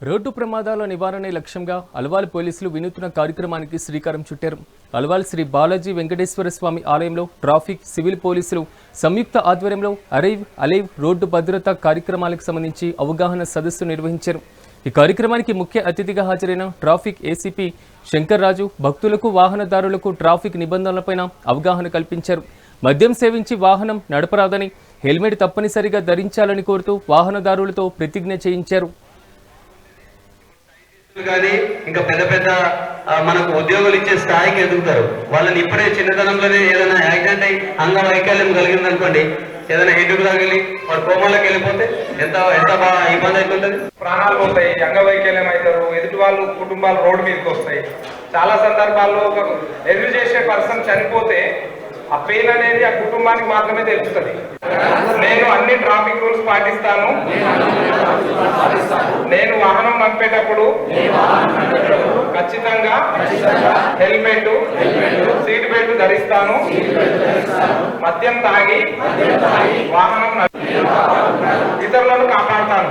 Road ప్రమాదాల నివారణ లక్ష్యంగా అల్వాల్ పోలీసులు వినూత్న కార్యక్రమానికి శ్రీకారం చుట్టారు. అల్వాల్ శ్రీ బాలాజీ వెంకటేశ్వర స్వామి ఆలయంలో ట్రాఫిక్, సివిల్ పోలీసులు సంయుక్త ఆధ్వర్యంలో అలైవ్ రోడ్డు భద్రతా కార్యక్రమాలకు సంబంధించి అవగాహన సదస్సు నిర్వహించారు. ఈ కార్యక్రమానికి ముఖ్య అతిథిగా హాజరైన ట్రాఫిక్ ఏసీపీ శంకర్ రాజు భక్తులకు, వాహనదారులకు ట్రాఫిక్ నిబంధనలపై అవగాహన కల్పించారు. మద్యం సేవించి వాహనం నడపరాదని, హెల్మెట్ తప్పనిసరిగా ధరించాలని కోరుతూ వాహనదారులతో ప్రతిజ్ఞ చేయించారు. కానీ ఇంకా పెద్ద పెద్ద మనకు ఉద్యోగులు ఇచ్చే స్థాయికి ఎదుగుతారు. వాళ్ళని ఇప్పుడే చిన్నతనంలోనే ఏదైనా యాక్సిడెంట్ అయ్యి అంగవైకల్యం కలిగింది అనుకోండి, ఏదైనా హెడ్డుకు తగిలి వాడు కోమాలోకి వెళ్ళిపోతే ఎంత బాగా ఇబ్బంది అవుతుంటది. ప్రాణాలు పోతాయి, అంగవైకల్యం అవుతారు, ఎదుటి వాళ్ళు కుటుంబాలు రోడ్డు మీదకి వస్తాయి. చాలా సందర్భాల్లో ఒక ఎదురు చేసే పర్సన్ చనిపోతే ఆ పెయిన్ అనేది ఆ కుటుంబానికి మాత్రమే తెలుస్తుంది. నేను అన్ని ట్రాఫిక్ రూల్స్ పాటిస్తాను. నేను వాహనం నడిపేటప్పుడు ఖచ్చితంగా హెల్మెట్, సీట్ బెల్ట్ ధరిస్తాను. మద్యం తాగి వాహనం ఇతరులను కాపాడుతాను.